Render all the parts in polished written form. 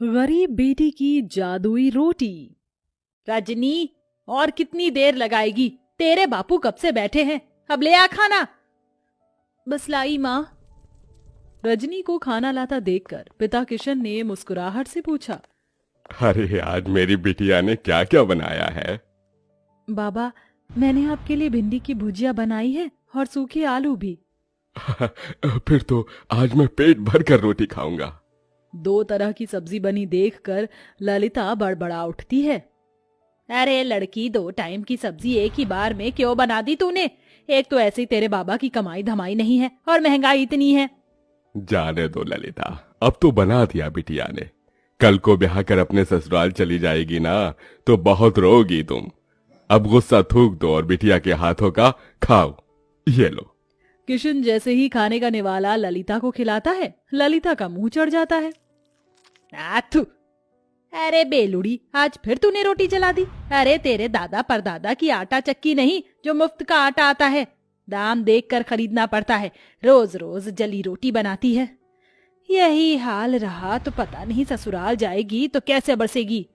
गरीब बेटी की जादुई रोटी। रजनी, और कितनी देर लगाएगी? तेरे बापू कब से बैठे हैं, अब ले आ खाना। बस लाई माँ। रजनी को खाना लाता देखकर पिता किशन ने मुस्कुराहट से पूछा, अरे आज मेरी बिटिया ने क्या क्या बनाया है? बाबा, मैंने आपके लिए भिंडी की भुजिया बनाई है और सूखे आलू भी। फिर तो आज मैं पेट भर कर रोटी खाऊंगा। 2 तरह की सब्जी बनी देखकर ललिता बड़बड़ा उठती है। अरे लड़की, 2 टाइम की सब्जी एक ही बार में क्यों बना दी तूने? एक तो ऐसे ही तेरे बाबा की कमाई धमाई नहीं है और महंगाई इतनी है। जाने दो ललिता, अब तो बना दिया बिटिया ने। कल को ब्याह कर अपने ससुराल चली जाएगी ना, तो बहुत रोगी तुम। अब गुस्सा थूक दो और बिटिया के हाथों का खाओ। ये लो। किशन जैसे ही खाने का निवाला ललिता को खिलाता है, ललिता का मुंह चढ़ जाता है। आथू! अरे बेलुड़ी, आज फिर तूने रोटी जला दी। अरे तेरे दादा परदादा की आटा चक्की नहीं जो मुफ्त का आटा आता है, दाम देखकर खरीदना पड़ता है। रोज रोज जली रोटी बनाती है। यही हाल रहा तो पता नहीं ससुराल जाएगी तो कैसे बरसेगी।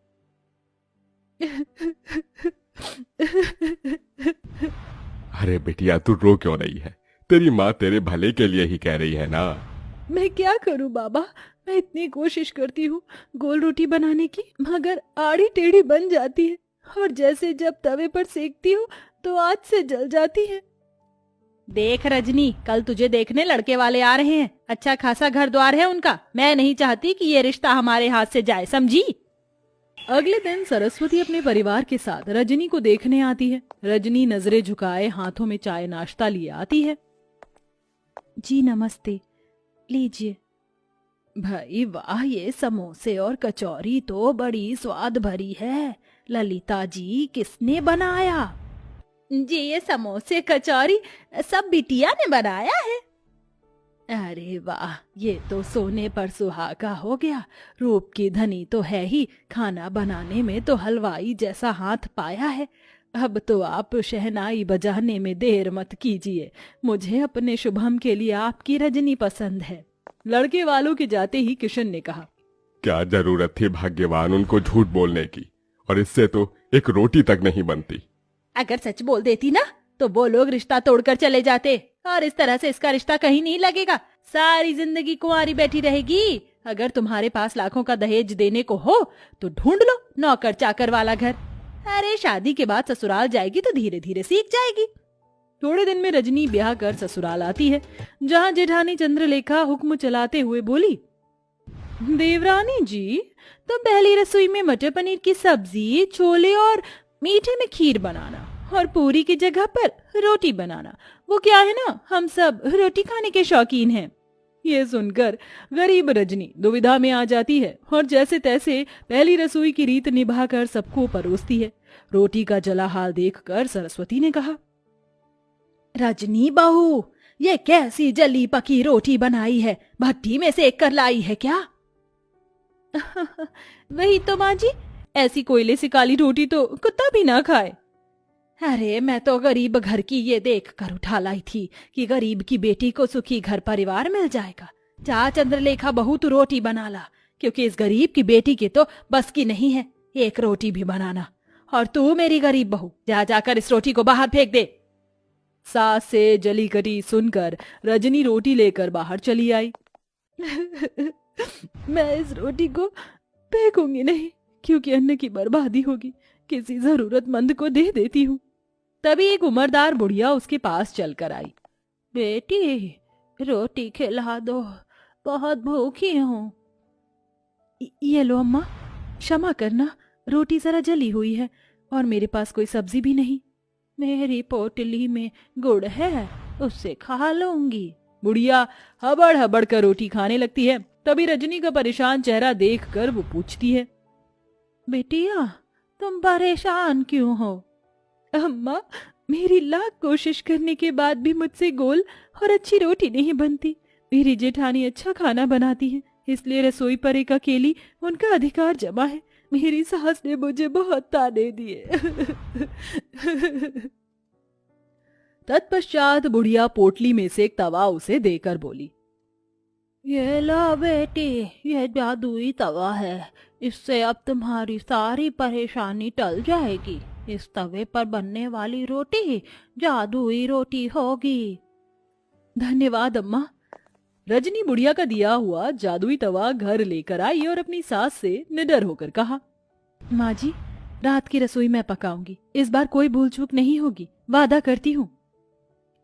अरे बिटिया, तू रो क्यों रही है? तेरी माँ तेरे भले के लिए ही कह रही है ना। मैं क्या करूं बाबा, मैं इतनी कोशिश करती हूँ गोल रोटी बनाने की, मगर आड़ी टेढ़ी बन जाती है और जैसे जब तवे पर सेकती हूँ तो आँच से जल जाती है। देख रजनी, कल तुझे देखने लड़के वाले आ रहे हैं। अच्छा खासा घर द्वार है उनका। मैं नहीं चाहती कि ये रिश्ता हमारे हाथ से जाए, समझी? अगले दिन सरस्वती अपने परिवार के साथ रजनी को देखने आती है। रजनी नजरें झुकाए हाथों में चाय नाश्ता लिए आती है। जी नमस्ते, लीजिए। भाई वाह, ये समोसे और कचौरी तो बड़ी स्वाद भरी है। ललिता जी, किसने बनाया? जी ये समोसे कचौरी सब बिटिया ने बनाया है। अरे वाह, ये तो सोने पर सुहागा हो गया। रूप की धनी तो है ही, खाना बनाने में तो हलवाई जैसा हाथ पाया है। अब तो आप शहनाई बजाने में देर मत कीजिए। मुझे अपने शुभम के लिए आपकी रजनी पसंद है। लड़के वालों के जाते ही किशन ने कहा, क्या जरूरत थी भाग्यवान उनको झूठ बोलने की, और इससे तो एक रोटी तक नहीं बनती। अगर सच बोल देती ना तो वो लोग रिश्ता तोड़कर चले जाते, और इस तरह से इसका रिश्ता कहीं नहीं लगेगा। सारी जिंदगी कुंवारी बैठी रहेगी। अगर तुम्हारे पास लाखों का दहेज देने को हो तो ढूंढ लो नौकर चाकर वाला घर। अरे शादी के बाद ससुराल जाएगी तो धीरे धीरे सीख जाएगी। थोड़े दिन में रजनी ब्याह कर ससुराल आती है, जहाँ जेठानी चंद्रलेखा हुक्म चलाते हुए बोली, देवरानी जी, तो पहली रसोई में मटर पनीर की सब्जी, छोले और मीठे में खीर बनाना, और पूरी की जगह पर रोटी बनाना। वो क्या है ना, हम सब रोटी खाने के शौकीन हैं। ये सुनकर गरीब रजनी दुविधा में आ जाती है और जैसे तैसे पहली रसोई की रीत निभाकर सबको परोसती है। रोटी का जला हाल देखकर सरस्वती ने कहा, रजनी बहू, ये कैसी जली पकी रोटी बनाई है? भट्टी में सेक कर लाई है क्या? वही तो माँ जी, ऐसी कोयले से काली रोटी तो कुत्ता भी ना खाए। अरे मैं तो गरीब घर की ये देख कर उठा लाई थी कि गरीब की बेटी को सुखी घर परिवार मिल जाएगा। जा चंद्रलेखा बहू, तू रोटी बना ला, क्योंकि इस गरीब की बेटी की तो बस की नहीं है एक रोटी भी बनाना। और तू मेरी गरीब बहू, जा जाकर इस रोटी को बाहर फेंक दे। सास से जली कटी सुनकर रजनी रोटी लेकर बाहर चली आई। मैं इस रोटी को फेंकूंगी नहीं, क्योंकि अन्न की बर्बादी होगी। किसी जरूरतमंद को दे देती हूँ। तभी एक उम्रदार बुढ़िया उसके पास चलकर आई। बेटी, रोटी खिला दो, बहुत भूखी हूँ। ये लो अम्मा, क्षमा करना, रोटी जरा जली हुई है और मेरे पास कोई सब्जी भी नहीं। मेरी पोटली में गुड़ है, उससे खा लूंगी। बुढ़िया हबड़ हबड़ कर रोटी खाने लगती है। तभी रजनी का परेशान चेहरा देखकर वो पूछती है, बेटिया, तुम परेशान क्यों हो? अम्मा, मेरी लाख कोशिश करने के बाद भी मुझसे गोल और अच्छी रोटी नहीं बनती। मेरी जेठानी अच्छा खाना बनाती है, इसलिए रसोई पर एक अकेली उनका अधिकार जमा है। मेरी सास ने मुझे बहुत ताने दिए। तत्पश्चात बुढ़िया पोटली में से एक तवा उसे देकर बोली, ये लो बेटी, ये जादुई तवा है। इससे अब तुम्हारी सारी परेशानी टल जाएगी। इस तवे पर बनने वाली रोटी जादुई रोटी होगी। धन्यवाद अम्मा। रजनी बुढ़िया का दिया हुआ जादुई तवा घर लेकर आई और अपनी सास से निडर होकर कहा, माँ जी, रात की रसोई मैं पकाऊंगी। इस बार कोई भूल चूक नहीं होगी, वादा करती हूँ।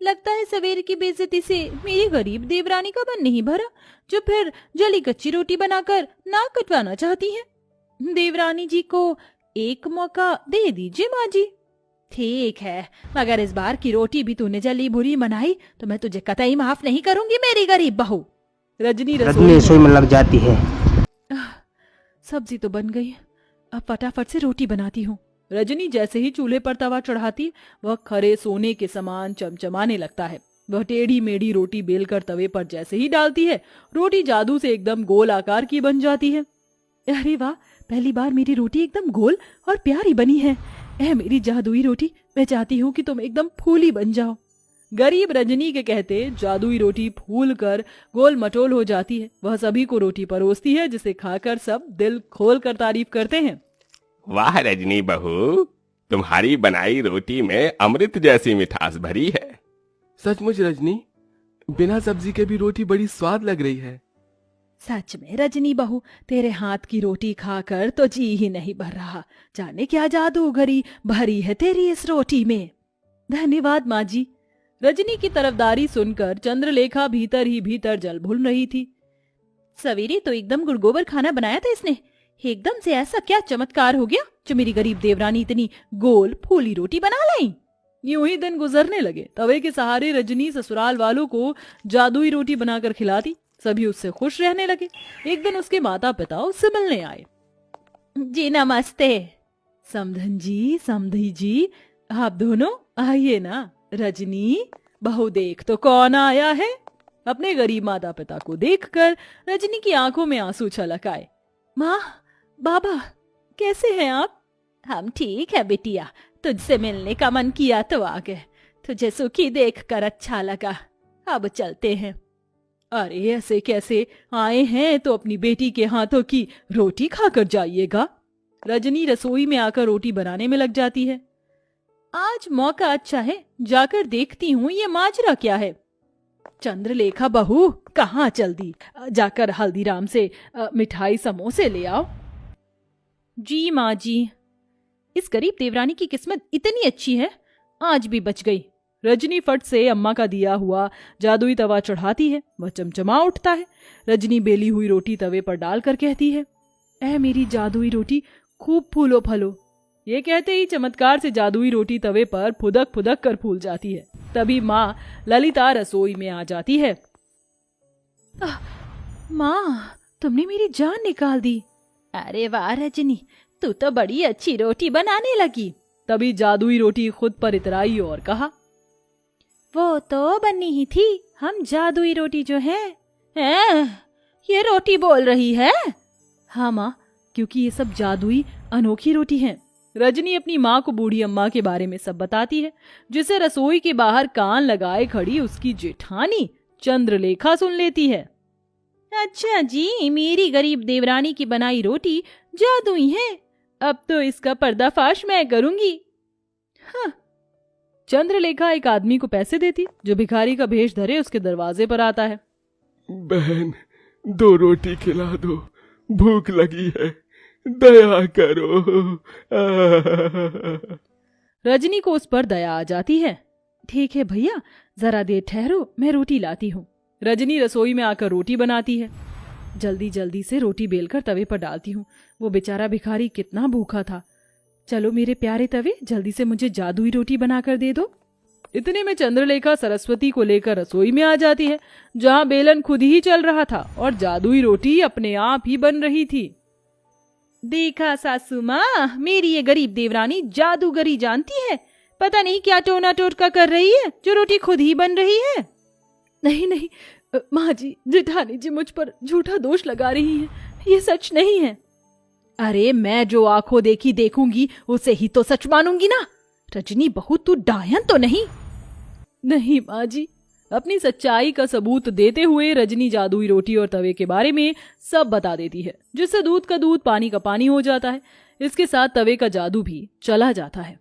लगता है सवेरे की बेइज्जती से मेरी गरीब देवरानी का मन नहीं भरा, जो फिर जली कच्ची रोटी बनाकर नाक कटवाना चाहती हैं। देवरानी जी को एक मौका दे दीजिए माँ जी। ठीक है, मगर इस बार की रोटी भी तूने जली बुरी बनाई तो मैं तुझे कतई माफ नहीं करूंगी, मेरी गरीब बहू। रजनी रसोई में लग जाती है। सब्जी तो बन गई, अब फटाफट से रोटी बनाती हूँ। रजनी जैसे ही चूल्हे पर तवा चढ़ाती, वह खरे सोने के समान चमचमाने लगता है। वह टेढ़ी मेढ़ी रोटी बेलकर तवे पर जैसे ही डालती है, रोटी जादू से एकदम गोल आकार की बन जाती है। अरे वाह, पहली बार मेरी रोटी एकदम गोल और प्यारी बनी है। ऐ मेरी जादुई रोटी, मैं चाहती हूँ कि तुम एकदम फूली बन जाओ। गरीब रजनी के कहते जादुई रोटी फूल कर गोल मटोल हो जाती है। वह सभी को रोटी परोसती है, जिसे खाकर सब दिल खोल कर तारीफ करते हैं। वाह रजनी बहू, तुम्हारी बनाई रोटी में अमृत जैसी मिठास भरी है। सचमुच रजनी, बिना सब्जी के भी रोटी बड़ी स्वाद लग रही है। सच में रजनी बहू, तेरे हाथ की रोटी खाकर तो जी ही नहीं भर रहा। जाने क्या जादूगरी भरी है तेरी इस रोटी में। धन्यवाद माँ जी। रजनी की तरफदारी सुनकर चंद्रलेखा भीतर ही भीतर जल भूल रही थी। सवेरे तो एकदम गुड़गोबर खाना बनाया था इसने, एकदम से ऐसा क्या चमत्कार हो गया जो मेरी गरीब देवरानी इतनी गोल फूली रोटी बना लाई। यूं ही दिन गुजरने लगे। तवे के सहारे रजनी ससुराल वालों को जादुई रोटी बनाकर खिलाती। सभी उससे खुश रहने लगे। एक दिन उसके माता पिता उससे मिलने आए। जी नमस्ते। समधन जी, समधी जी, आप दोनों आइए ना। रजनी बहू, देख तो कौन आया है। अपने गरीब माता पिता को देखकर रजनी की आंखों में आंसू छलक आए। माँ, बाबा, कैसे हैं आप? हम ठीक है बिटिया, तुझसे मिलने का मन किया तो आ गए। तुझे सुखी देखकर अच्छा लगा, अब चलते हैं। अरे ऐसे कैसे आए हैं, तो अपनी बेटी के हाथों की रोटी खाकर जाइएगा। रजनी रसोई में आकर रोटी बनाने में लग जाती है। आज मौका अच्छा है, जाकर देखती हूँ ये माजरा क्या है। चंद्रलेखा बहू, कहाँ चल दी? जाकर हल्दीराम से मिठाई समोसे ले आओ। जी माँ जी। इस गरीब देवरानी की किस्मत इतनी अच्छी है, आज भी बच गई। रजनी फट से अम्मा का दिया हुआ जादुई तवा चढ़ाती है। वह चमचमा उठता है। रजनी बेली हुई रोटी तवे पर डालकर कहती है, ऐ मेरी जादुई रोटी, खूब फूलो फलो। ये कहते ही चमत्कार से जादुई रोटी तवे पर फुदक फुदक कर फूल जाती है। तभी माँ ललिता रसोई में आ जाती है। माँ, तुमने मेरी जान निकाल दी। अरे वाह रजनी, तू तो बड़ी अच्छी रोटी बनाने लगी। तभी जादुई रोटी खुद पर इतराई और कहा, वो तो बनी ही थी, हम जादुई रोटी जो है। ये रोटी बोल रही है? हाँ माँ, क्योंकि ये सब जादुई अनोखी रोटी है। रजनी अपनी माँ को बूढ़ी अम्मा के बारे में सब बताती है, जिसे रसोई के बाहर कान लगाए खड़ी उसकी जेठानी चंद्रलेखा सुन लेती है। अच्छा जी, मेरी गरीब देवरानी की बनाई रोटी जादुई है, अब तो इसका पर्दाफाश मैं करूंगी। हाँ। चंद्रलेखा एक आदमी को पैसे देती, जो भिखारी का भेष धरे उसके दरवाजे पर आता है। बहन, 2 रोटी खिला दो, भूख लगी है, दया करो। रजनी को उस पर दया आ जाती है। ठीक है भैया, जरा देर ठहरो, मैं रोटी लाती हूँ। रजनी रसोई में आकर रोटी बनाती है। जल्दी जल्दी से रोटी बेलकर तवे पर डालती हूँ। वो बेचारा भिखारी कितना भूखा था। चलो मेरे प्यारे तवे, जल्दी से मुझे जादुई रोटी बनाकर दे दो। इतने में चंद्रलेखा सरस्वती को लेकर रसोई में आ जाती है, जहाँ बेलन खुद ही चल रहा था और जादुई रोटी अपने आप ही बन रही थी। देखा सासू माँ, मेरी ये गरीब देवरानी जादूगरी जानती है। पता नहीं क्या टोना टोटका कर रही है, जो रोटी खुद ही बन रही है। नहीं नहीं माँ जी, जेठानी जी मुझ पर झूठा दोष लगा रही है, ये सच नहीं है। अरे मैं जो आंखों देखी देखूंगी उसे ही तो सच मानूंगी ना। रजनी बहू, तू डायन तो नहीं? नहीं माँ जी, अपनी सच्चाई का सबूत देते हुए रजनी जादुई रोटी और तवे के बारे में सब बता देती है, जिससे दूध का दूध पानी का पानी हो जाता है। इसके साथ तवे का जादू भी चला जाता है।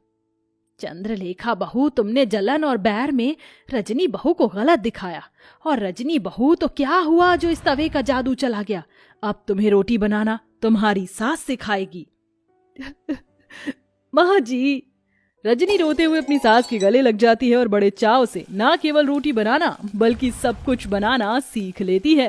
चंद्रलेखा बहू, तुमने जलन और बैर में रजनी बहू को गलत दिखाया, और रजनी बहू तो क्या हुआ जो इस तवे का जादू चला गया। अब तुम्हें रोटी बनाना तुम्हारी सास सिखाएगी। माँ जी, रजनी रोते हुए अपनी सास के गले लग जाती है और बड़े चाव से ना केवल रोटी बनाना बल्कि सब कुछ बनाना सीख लेती है।